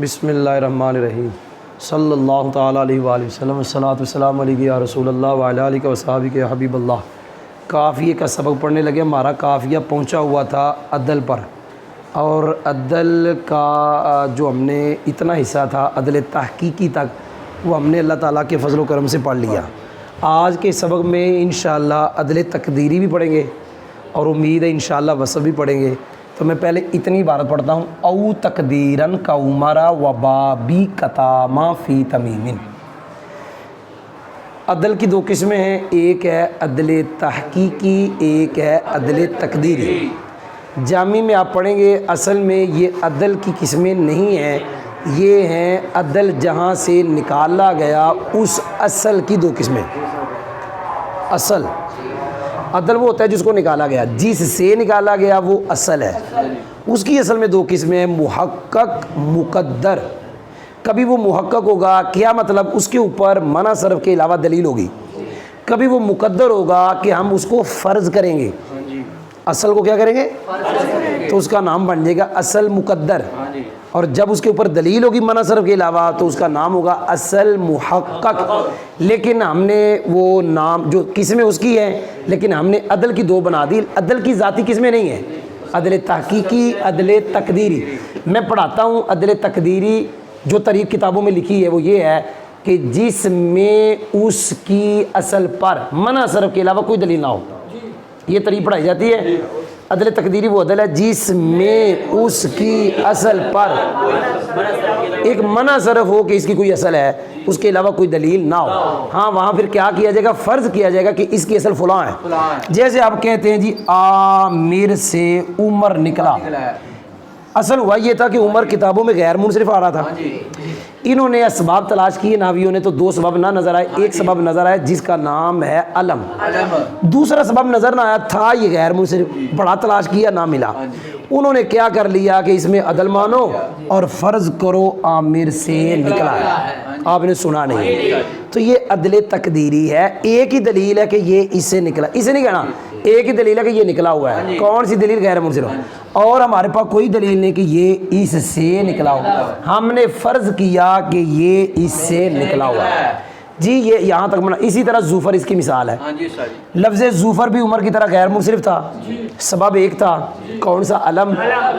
بسم اللہ الرحمن الرحیم صلی اللہ تعالیٰ علیہ وآلہ وسلم والصلاۃ والسلام علیہ یا رسول اللہ وعلی آلہ وصحبہ یا حبیب اللہ۔ قافیے کا سبق پڑھنے لگے۔ ہمارا قافیہ پہنچا ہوا تھا عدل پر، اور عدل کا جو ہم نے اتنا حصہ تھا عدل تحقیقی تک، وہ ہم نے اللہ تعالیٰ کے فضل و کرم سے پڑھ لیا۔ آج کے سبق میں انشاءاللہ عدل تقدیری بھی پڑھیں گے، اور امید ہے انشاءاللہ وصف بھی پڑھیں گے۔ تو میں پہلے اتنی عبارت پڑھتا ہوں، او تقدیرن کا عمرہ و بابی کتاما فی تمیم۔ عدل کی دو قسمیں ہیں، ایک ہے عدل تحقیقی، ایک ہے عدل تقدیری۔ جامع میں آپ پڑھیں گے، اصل میں یہ عدل کی قسمیں نہیں ہیں، یہ ہیں عدل جہاں سے نکالا گیا اس اصل کی دو قسمیں۔ اصل عدل وہ ہوتا ہے جس کو نکالا گیا، جس سے نکالا گیا وہ اصل ہے۔ اس کی اصل میں دو قسمیں ہیں، محقق، مقدر۔ کبھی وہ محقق ہوگا، کیا مطلب اس کے اوپر منع صرف کے علاوہ دلیل ہوگی۔ کبھی وہ مقدر ہوگا کہ ہم اس کو فرض کریں گے، اصل کو کیا کریں گے، تو اس کا نام بن جائے گا اصل مقدر۔ اور جب اس کے اوپر دلیل ہوگی منع صرف کے علاوہ تو اس کا نام ہوگا اصل محقق۔ لیکن ہم نے وہ نام جو قسمیں اس کی ہیں، لیکن ہم نے عدل کی دو بنا دی۔ عدل کی ذاتی قسمیں نہیں ہیں، عدل تحقیقی، عدل تقدیری۔ میں پڑھاتا ہوں عدل تقدیری، جو طریق کتابوں میں لکھی ہے وہ یہ ہے کہ جس میں اس کی اصل پر منع صرف کے علاوہ کوئی دلیل نہ ہو، یہ طریق پڑھائی جاتی ہے۔ عدل تقدیری وہ عدل ہے جس میں اس کی اصل پر ایک منع صرف ہو کہ اس کی کوئی اصل ہے، اس کے علاوہ کوئی دلیل نہ ہو۔ ہاں وہاں پھر کیا کیا جائے گا، فرض کیا جائے گا کہ اس کی اصل فلاں ہے۔ جیسے آپ کہتے ہیں جی عامر سے عمر نکلا، اصل ہوا یہ تھا کہ عمر کتابوں میں غیر منصرف آ رہا تھا۔ انہوں نے اسباب تلاش کیے ناویوں نے، تو دو سبب نہ نظر آئے، ایک سبب نظر آیا جس کا نام ہے علم، دوسرا سبب نظر نہ آیا تھا یہ غیر منصرف، بڑا تلاش کیا نہ ملا۔ انہوں نے کیا کر لیا کہ اس میں عدل مانو اور فرض کرو عامر سے نکلا ہے، آپ نے سنا نہیں، تو یہ عدل تقدیری ہے۔ ایک ہی دلیل ہے کہ یہ اس سے نکلا، اسے نہیں کہنا، ایک ہی دلیل ہے کہ یہ نکلا ہوا ہے۔ کون سی دلیل؟ غیر منصرف۔ اور ہمارے پاس کوئی دلیل نہیں کہ یہ اس سے نکلا ہوا، ہم نے فرض کیا کہ یہ اس سے نکلا ہوا ہے جی۔ یہ یہاں تک بنا۔ اسی طرح زوفر اس کی مثال ہے۔ لفظ زوفر بھی عمر کی طرح غیر منصرف تھا، سبب ایک تھا، کون سا؟ علم،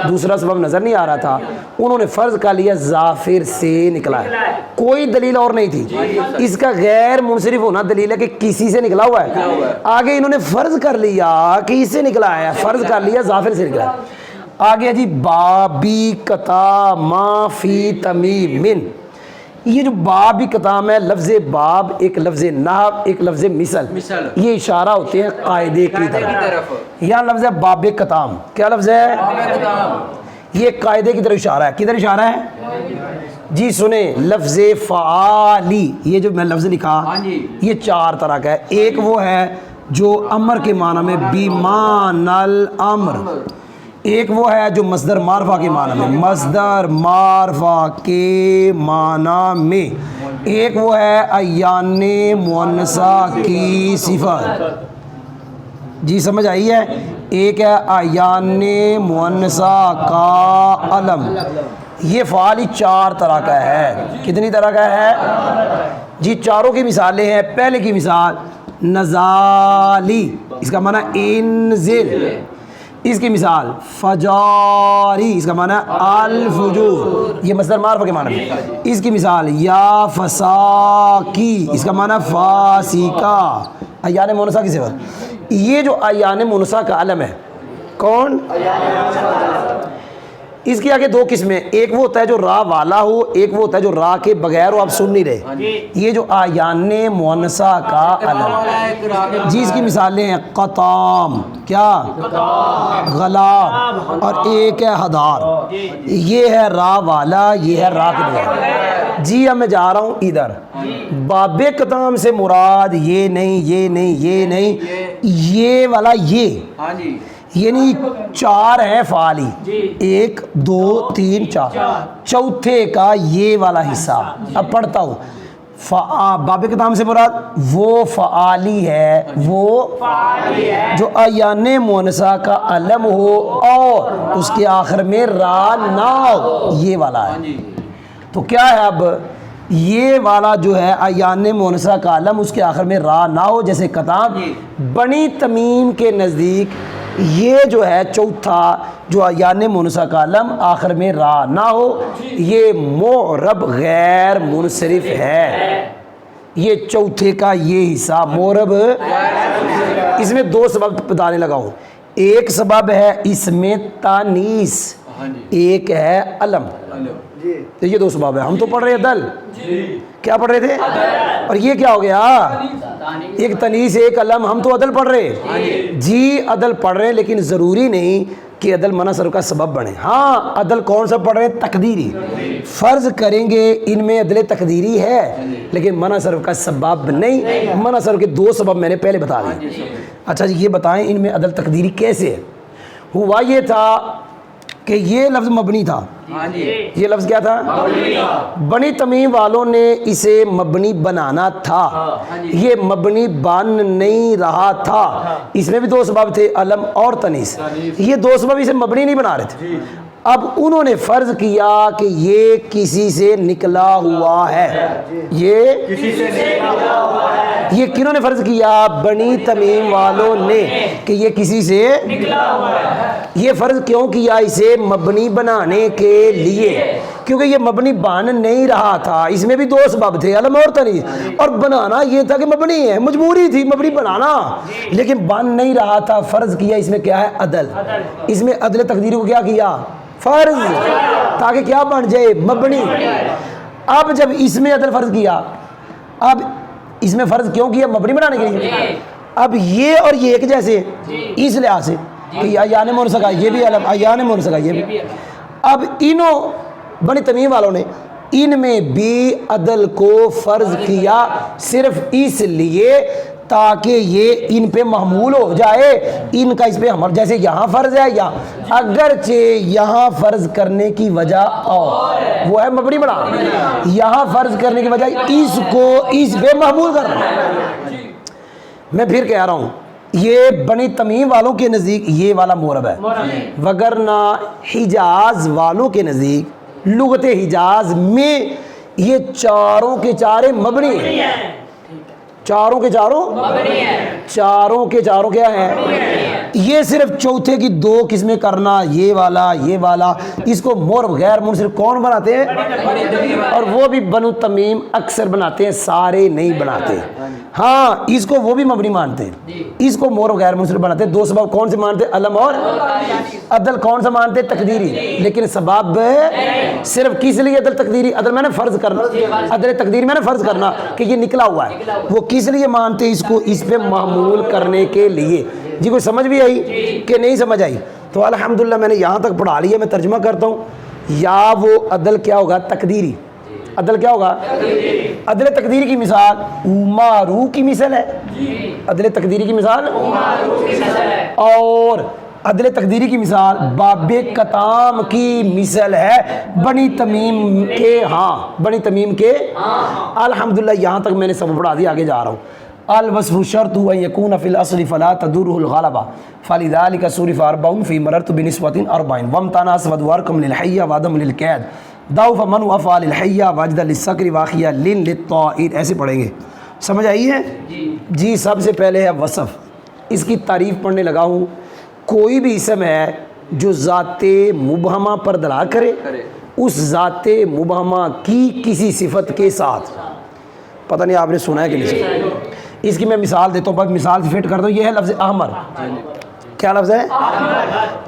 دوسرا سبب نظر نہیں آ رہا تھا، انہوں نے فرض کر لیا ظافر سے نکلا ہے، کوئی دلیل اور نہیں تھی۔ اس کا غیر منصرف ہونا دلیل ہے کہ کسی سے نکلا ہوا ہے۔ آگے انہوں نے فرض کر لیا کہ اس سے نکلا ہے، فرض کر لیا ظافر سے نکلا ہے۔ آگے جی بابی کتاما فی تمیم۔ یہ جو بابی کتام ہے، لفظ باب ایک لفظ نحو، ایک لفظ مثل، یہ اشارہ ہوتے ہیں قاعدے کی طرف۔ یہاں لفظ ہے باب کتام، کیا لفظ ہے؟ یہ قاعدے کی طرف اشارہ ہے۔ کدھر اشارہ ہے جی؟ سنیں، لفظ فعالی، یہ جو میں لفظ لکھا یہ چار طرح کا ہے۔ ایک وہ ہے جو امر کے معنی میں بیمان الامر، ایک وہ ہے جو مصدر معرفہ کے معنی میں، مصدر معرفہ کے معنی میں، ایک وہ ہے عیان مؤنثہ کی صفت، جی سمجھ آئی ہے؟ ایک ہے عیان مؤنثہ کا علم۔ یہ فعالی چار طرح کا ہے۔ کتنی طرح کا ہے جی؟ چاروں کی مثالیں ہیں۔ پہلے کی مثال نزالی، اس کا معنی انزل۔ اس کی مثال فجاری، اس کا معنی الفجور، یہ مصدر معرفہ کے معنی میں۔ اس کی مثال یا فساکی، اس کا معنی فاسقہ، عیان مؤنثہ کی صفت۔ یہ جو عیان مؤنثہ کا علم ہے، کون؟ اس کی آگے دو قسمیں، ایک وہ ہوتا ہے جو را والا ہو، ایک وہ ہوتا ہے جو را کے بغیر ہو، آپ سن نہیں رہے۔ یہ جو عیان مؤنثہ کا علم جی، اس کی مثالیں ہیں قطام، کیا؟ غلام، اور ایک ہے ہدار۔ یہ ہے را والا، یہ ہے را کے بغیر۔ جی اب میں جا رہا ہوں ادھر، باب قطام سے مراد یہ نہیں، یہ نہیں، یہ نہیں، یہ والا، یہ یعنی چار ہیں فعالی، ایک دو تین چار، چوتھے کا یہ والا حصہ۔ اب پڑھتا ہوں، باب کتام سے مراد وہ فعالی ہے، وہ جو عیان مؤنثہ کا علم ہو اور اس کے آخر میں را نہ ہو، یہ والا ہے۔ تو کیا ہے اب یہ والا جو ہے عیان مونثہ کا علم اس کے آخر میں را نہ ہو جیسے کتاب. بنی تمیم کے نزدیک یہ جو ہے چوتھا جو عیان مونثہ کا علم آخر میں را نہ ہو یہ معرب غیر منصرف ہے. یہ چوتھے کا یہ حصہ معرب. اس میں دو سبب بتانے لگا ہوں. ایک سبب ہے اس میں تانیث, ایک ہے علم. تو یہ دو سبب ہے. ہم تو پڑھ رہے ہیں عدل, کیا پڑھ رہے تھے؟ اور یہ کیا ہو گیا؟ ایک تنیث ایک علم. ہم تو عدل پڑھ رہے ہیں جی, عدل پڑھ رہے ہیں, لیکن ضروری نہیں کہ عدل منع صرف کا سبب بنے. ہاں عدل کون سا پڑھ رہے ہیں؟ تقدیری. فرض کریں گے ان میں عدل تقدیری ہے لیکن منع صرف کا سبب نہیں. منع صرف کے دو سبب میں نے پہلے بتا دیے. اچھا جی یہ بتائیں ان میں عدل تقدیری کیسے ہے؟ ہوا یہ تھا کہ یہ لفظ مبنی تھا. یہ لفظ کیا تھا؟ بنی تمیم والوں نے اسے مبنی بنانا تھا, یہ مبنی بن نہیں رہا تھا. اس میں بھی دو سبب تھے, علم اور تنیث. یہ دو سبب اسے مبنی نہیں بنا رہے تھے. اب انہوں نے فرض کیا کہ یہ کسی سے نکلا ہوا ہے. یہ کنہوں نے فرض کیا؟ بنی تمیم والوں نے کہ یہ کسی سے نکلا ہوا ہے. یہ فرض کیوں کیا اسے؟ مبنی بنانے کے لیے, کیونکہ یہ مبنی بن نہیں رہا تھا. اس میں بھی دو سبب تھے, علم اور تنیث. اور بنانا یہ تھا کہ مبنی ہے, مجبوری تھی مبنی بنانا, لیکن بن نہیں رہا تھا. فرض کیا اس میں کیا ہے؟ عدل. اس میں عدل تقدیری کو کیا کیا؟ فرض, تاکہ کیا بن جائے؟ مبنی. اب جب اس میں عدل فرض کیا, اب اس میں فرض کیوں کیا؟ مبنی بنانے کے لیے. اب یہ اور یہ ایک جیسے اس لحاظ سے کہ عیان مونثہ کا یہ بھی علم, عیان مونثہ کا یہ بھی. اب انہوں بنی تمیم والوں نے ان میں بھی عدل کو فرض کیا صرف اس لیے تاکہ یہ ان پہ محمول ہو جائے, ان کا اس پہ ہمارا جیسے یہاں فرض ہے, یا اگرچہ یہاں فرض کرنے کی وجہ اور وہ ہے مبنی بنا, یہاں فرض کرنے کی وجہ اس کو اس پہ محمول کرنا. میں پھر کہہ رہا ہوں یہ بنی تمیم والوں کے نزدیک یہ والا معرب ہے, وگرنہ حجاز والوں کے نزدیک لغت حجاز میں یہ چاروں کے چارے مبنی ہیں. چاروں کے چاروں چاروں کے چاروں کیا ہیں؟ یہ صرف چوتھے کی دو قسمیں کرنا, یہ والا اس کو معرب غیر منصرف کون بناتے ہیں؟ اور وہ بھی بنو تمیم اکثر بناتے ہیں, سارے نہیں بناتے. ہاں اس کو وہ بھی مبنی مانتے ہیں, اس کو معرب غیر منصرف بناتے ہیں. دو سبب کون سے مانتے ہیں؟ علم اور عدل. کون سا مانتے ہیں؟ تقدیری. لیکن سبب صرف کس لیے عدل تقدیری؟ عدل میں نے فرض کرنا, عدل تقدیری میں نے فرض کرنا کہ یہ نکلا ہوا ہے. وہ کس لیے مانتے ہیں؟ اس کو اس پہ معمول کرنے کے لیے. جی کوئی سمجھ بھی آئی کہ نہیں سمجھ آئی؟ تو الحمدللہ میں نے یہاں تک پڑھا لیا. میں ترجمہ کرتا ہوں. یا وہ عدل کیا ہوگا؟ تقدیری. عدل کیا ہوگا؟ عدل تقدیری کی مثال امارو کی مثال ہے. عدل تقدیری کی مثال اور عدل تقدیری کی مثال باب کتام کی مثال ہے بنی تمیم کے. ہاں بنی تمیم کے. الحمدللہ یہاں تک میں نے سب پڑھا دیا. آگے جا رہا ہوں. الوصف شرط ان يكون في الاصل فلا تدره الغلبه فلذلك صرف 40 في مررت بنسبه 40 وامتنع ودواركم للحيه وعدم للقيد ضعف من وفى للحيه وجد للسكر واخيا للطائر. ایسے پڑھیں گے. سمجھ آئی ہے؟ جی سب سے پہلے ہے وصف. اس کی تعریف پڑھنے لگا ہوں. کوئی بھی اسم ہے جو ذات مبہمہ پر دلالت کرے, اس ذات مبہمہ کی کسی صفت کے ساتھ. پتہ نہیں آپ نے سنا ہے کہ نہیں. اس کی میں مثال دیتا ہوں, بس مثال سے فٹ کر دو. یہ ہے لفظ احمر. کیا لفظ ہے؟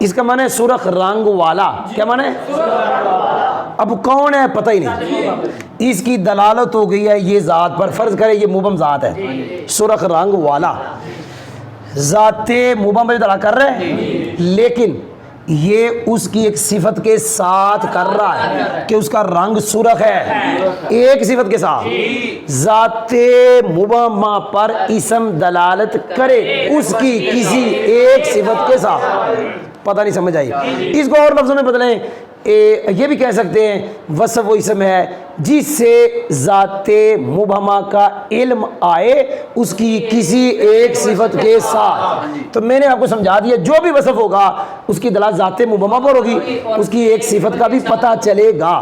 اس کا معنی ہے سرخ رنگ والا. کیا معنی ہے؟ اب کون ہے پتہ ہی نہیں. اس کی دلالت ہو گئی ہے یہ ذات پر. فرض کرے یہ مبہم ذات ہے, سرخ رنگ والا. ذات مبہم پر دلالت کر رہے ہیں, لیکن یہ اس کی ایک صفت کے ساتھ کر رہا ہے کہ اس کا رنگ سرخ ہے. ایک صفت کے ساتھ ذات مبہمہ پر اسم دلالت کرے اس کی کسی ایک صفت کے ساتھ. پتہ نہیں سمجھ آئی؟ اس کو اور لفظوں میں بدلیں. یہ بھی کہہ سکتے ہیں وصف وہ اسم ہے جس سے ذات مبہمہ کا علم آئے اس کی کسی ایک صفت کے ساتھ. تو میں نے آپ کو سمجھا دیا جو بھی وصف ہوگا اس کی دلالت ذات مبہمہ پر ہوگی, اس کی ایک صفت کا بھی پتہ چلے گا.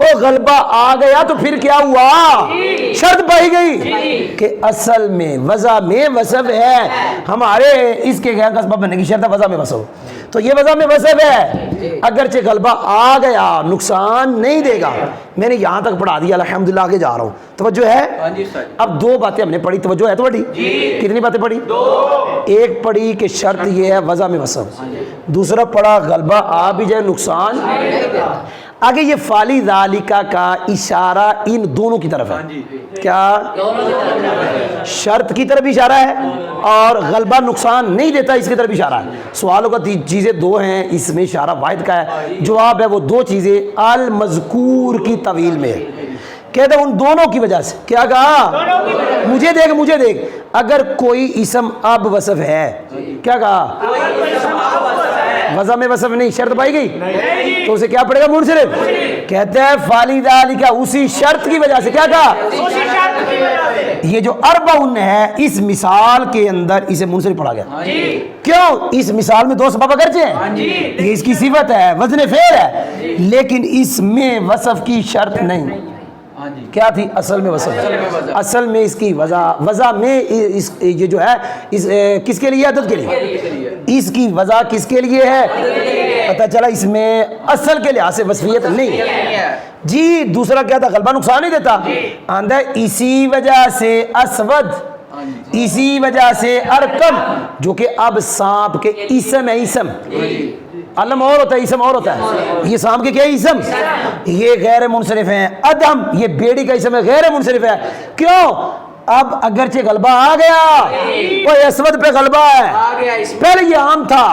وہ غلبہ آ گیا تو پھر کیا ہوا؟ شرط پائی گئی کہ اصل میں وضع میں وصف ہے، ہمارے اس کے غیر کا سبب بننے کی شرط ہے وضع میں وصف، تو یہ وضع میں وصف ہے، اگرچہ غلبہ آ گیا نقصان نہیں دے گا۔ میں نے یہاں تک پڑھا دیا، الحمدللہ آگے جا رہا ہوں، توجہ ہے؟ اب دو باتیں ہم نے پڑھی، توجہ ہے؟ تو پڑھی کتنی باتیں پڑھی؟ ایک پڑھی کہ شرط یہ ہے وضع میں وصف، دوسرا پڑھا غلبہ آ بھی جائے نقصان۔ آگے یہ فالی ذالکہ کا اشارہ ان دونوں کی طرف ہے، کیا؟ شرط کی طرف اشارہ ہے اور غلبہ نقصان نہیں دیتا اس کی طرف اشارہ ہے۔ سوالوں کا چیزیں دو ہیں، اس میں اشارہ واحد کا ہے، جواب ہے وہ دو چیزیں المذکور کی طویل میں ہے۔ کہتے ہیں ان دونوں کی وجہ سے، کیا کہا؟ مجھے دیکھ اگر کوئی اسم اب وصف ہے، کیا کہا؟ وضع میں وصف نہیں، شرط پائی گئی تو اسے کیا پڑے گا؟ منصرف۔ کہتے ہیں فالی ذالکہ اسی شرط کی وجہ سے، کیا کہا؟ یہ جو اربعون ہے اس مثال کے اندر اسے منصرف پڑھا گیا، کیوں؟ اس مثال میں دو سبب اگرچہ ہیں، یہ اس کی صفت ہے، وزن فعل ہے، لیکن اس میں وصف کی شرط نہیں۔ کیا تھی؟ اصل میں وصف، اصل میں اس کی وضع میں یہ جو ہے کس کے لیے؟ عدد کے لیے۔ اس کی وضع کس کے لیے ہے؟ پتہ چلا اس میں اصل کے لحاظ سے وصفیت نہیں ہے جی۔ دوسرا کیا تھا؟ غلبہ نقصان نہیں دیتا، آندہ اسی وجہ سے اسود، اسی وجہ سے ارکم، جو کہ اب سانپ کے اسم ہے، اسم علم اور ہوتا ہے، اسم اور ہوتا ہے، یہ سانپ کے کیا اسم؟ یہ غیر منصرف ہیں۔ ادم یہ بیڑی کا اسم ہے، غیر منصرف ہے، کیوں؟ اب اگرچہ غلبہ آ گیا، وہ اسود پہ غلبہ ہے، پہلے یہ عام تھا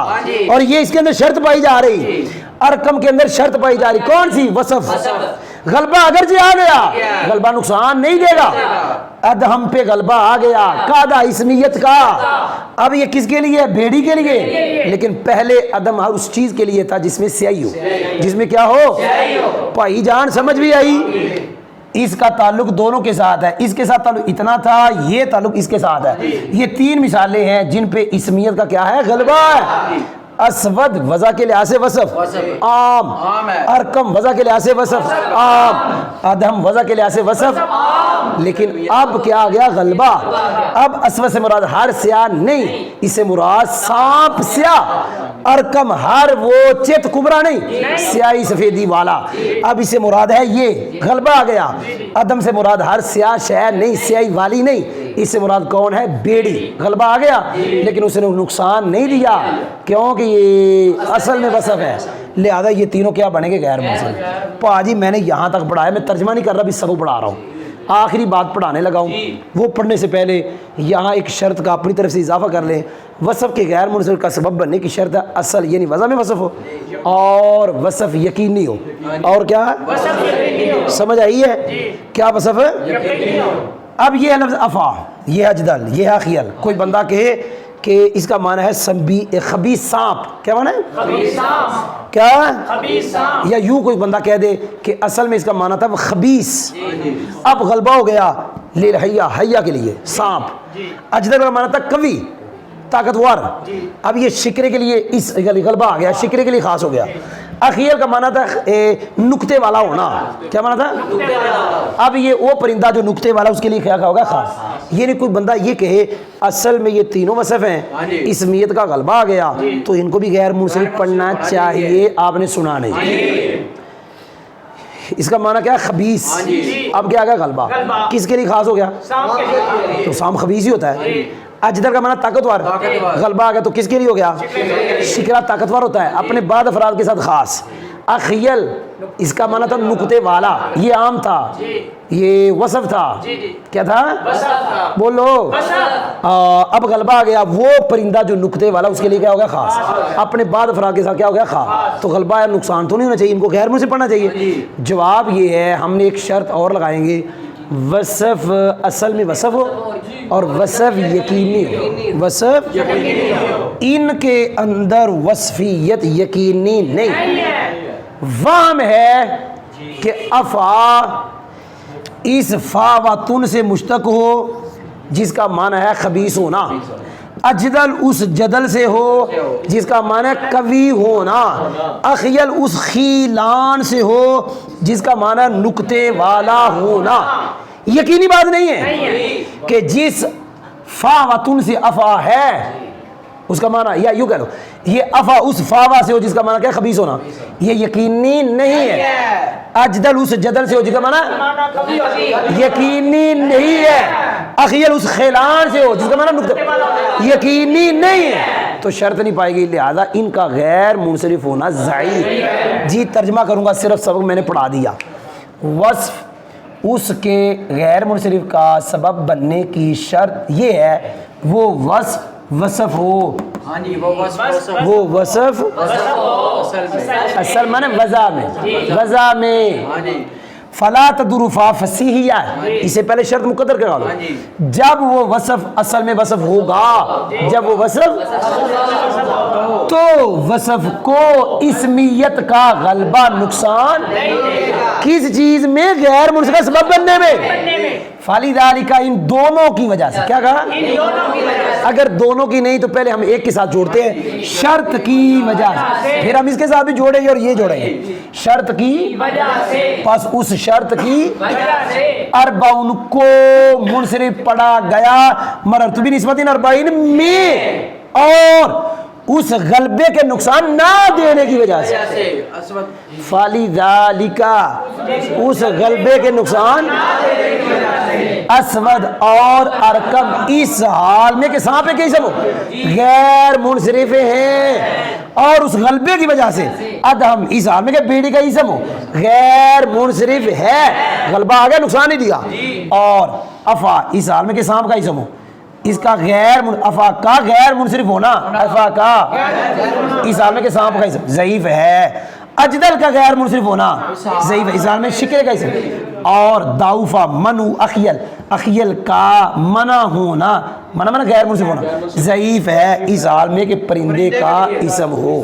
اور یہ اس کے اندر شرط پائی جا رہی، ارکم کے اندر شرط پائی جا رہی، کون سی؟ وصف۔ غلبہ اگرچہ آ گیا، غلبہ نقصان نہیں دے گا، ادہم پہ غلبہ آ گیا، قاعدہ اسمیت کا، اب یہ کس کے لیے؟ بھیڑی کے لیے، لیکن پہلے ادم ہر اس چیز کے لیے تھا جس میں سیاہی ہو، جس میں کیا ہو؟ بھائی جان سمجھ بھی آئی؟ اس کا تعلق دونوں کے ساتھ ہے، اس کے ساتھ تعلق اتنا تھا، یہ تعلق اس کے ساتھ ہے۔ یہ تین مثالیں ہیں جن پہ اسمیت کا کیا ہے؟ غلبہ ہے۔ اسود وضع کے لحاظ سے وصف عام، ارکم وضع کے لحاظ سے وصف عام، ادم وضع کے لحاظ سے وصف، لیکن اب کیا آ گیا؟ غلبہ۔ اب اسود سے مراد ہر سیاہ نہیں، اس سے مراد سانپ سیاہ، ارکم ہر وہ چت کبرا نہیں، سیاہی سفیدی والا، اب اس سے مراد ہے یہ غلبہ آ گیا۔ ادم سے مراد ہر سیاہ شہر نہیں، سیاہی والی نہیں، اس سے مراد کون ہے؟ بیڑی، غلبہ آ گیا، لیکن اس نے نقصان نہیں دیا کیونکہ یہ اصل میں وصف ہے، لہذا یہ تینوں کیا بنے گے؟ غیر منصرف۔ پاجی میں نے یہاں تک پڑھایا، میں ترجمہ نہیں کر رہا، بھی سبق پڑھا رہا ہوں، آخری بات پڑھانے لگا ہوں، وہ پڑھنے سے پہلے یہاں ایک شرط کا اپنی طرف سے اضافہ کر لیں، وصف کے غیر منصرف کا سبب بننے کی شرط ہے اصل یعنی وضع میں وصف ہو اور وصف یقینی ہو، اور کیا سمجھ آئی ہے؟ کیا وصف ہے؟ اب یہ ہے لفظ افا، یہ ہے اجدل، یہ ہے خیل۔ کوئی بندہ کہے کہ اس کا معنی ہے خبیث سانپ، کیا معنی ہے؟ کیا؟ یا یوں کوئی بندہ کہہ دے کہ اصل میں اس کا معنی تھا وہ خبیث، اب غلبہ ہو گیا للحیا، حیا کے لیے سانپ، اجدل کا معنی تھا قوی طاقتور، اب یہ شکرے کے لیے اس غلبہ آ گیا، شکرے کے لیے خاص ہو گیا۔ اخیر کا معنی تھا نقطے والا ہونا، کیا معنی تھا؟ اب یہ وہ پرندہ جو نقطے والا، اس کے لیے کیا ہوگا؟ خاص۔ یہ نہیں کوئی بندہ یہ کہے اصل میں یہ تینوں وصف ہیں، اسمیت کا غلبہ آ گیا تو ان کو بھی غیر منصرف پڑھنا چاہیے، آپ نے سنا نہیں، اس کا معنی کیا ہے؟ خبیث۔ اب کیا آ گیا؟ غلبہ، کس کے لیے خاص ہو گیا؟ تو سام خبیث ہی ہوتا ہے۔ اجدر کا معنی طاقتور، غلبہ آ گیا تو کس کے لیے ہو گیا؟ شکرا طاقتور ہوتا ہے، اپنے بعد افراد کے ساتھ خاص۔ اخیل اس کا معنی تھا نقطے والا، یہ عام تھا، یہ وصف تھا، کیا تھا؟ بولو۔ اب غلبہ آ گیا، وہ پرندہ جو نقطے والا، اس کے لیے کیا ہو گیا؟ خاص، اپنے بعد افراد کے ساتھ کیا ہو گیا؟ خاص۔ تو غلبہ ہے، نقصان تو نہیں ہونا چاہیے، ان کو غیر منصرف پڑھنا چاہیے۔ جواب یہ ہے، ہم نے ایک شرط اور لگائیں گے، وصف اصل میں وصف ہو اور وصف یقینی ہو، وصف ان کے اندر وصفیت یقینی نہیں، وہم ہے کہ افا اس فا و تن سے مشتق ہو جس کا معنی ہے خبیث ہونا، اجدل اس جدل سے ہو جس کا معنی ہے قوی ہونا، اخیل اس خیلان سے ہو جس کا معنی ہے نکتے والا ہونا۔ یقینی بات نہیں ہے کہ جس فا و تن سے افا ہے اس کا معنی، یا یوں کہہ لو یہ افا اس فاوا سے ہو جس کا معنی کیا خبیث ہونا، یہ یقینی نہیں ہے۔ اجدل اس جدل سے ہو جس کا معنی یقینی نہیں ہے۔ اخیل اس خیلان سے ہو جس کا معنی نکتہ یقینی نہیں ہے، تو شرط نہیں پائے گی، لہذا ان کا غیر منصرف ہونا ضعیف۔ جی ترجمہ کروں گا، صرف سبق میں نے پڑھا دیا۔ وصف اس کے غیر منصرف کا سبب بننے کی شرط یہ ہے وہ وصف ہو، وہ وصف اصل معنی وضع میں فلا تدر فا فصیحیہ ہے، اسے پہلے شرط مقدر کرا لو، جب وہ وصف اصل میں وصف ہوگا، جب وہ وصف تو وصف کو اسمیت کا غلبہ نقصان کس چیز میں غیر منصرف سبب بننے میں، فالی ذالک ان دونوں کی وجہ سے، کیا کہا اگر دونوں کی نہیں تو پہلے ہم ایک کے ساتھ جوڑتے ہیں شرط کی وجہ سے، پھر ہم اس کے ساتھ بھی جوڑیں گے اور یہ جوڑیں گے شرط کی وجہ سے، پس اس شرط کی وجہ سے اربعون کو منصرف پڑا گیا مررت بنسبت اربعین میں، اور اس غلبے کے نقصان نہ دینے کی وجہ سے، فالی ذالک اس غلبے کے نقصان اسود اور ارکم اس حال میں کہ سانپ کے اسم غیر منصرف ہیں، اور اس غلبے کی وجہ سے ادہم اس حال میں کہ بیڑی کا اسم غیر منصرف ہے، غلبہ آ گیا نقصان نہیں دیا، اور افا اس حال میں کہ سانپ کا اسم اس کا افا کا غیر منصرف ہونا، افا کا اس حال میں کہ سانپ کا اسم ضعیف ہے، اجدل کا غیر منصرف ہونا ضعیف ہے اس حال میں شکر کا اسم، اور داؤفا منو اخیل کا منع ہونا، منع غیر منصرف ہونا ضعیف ہے اس حال میں کہ پرندے کا اسم ہو۔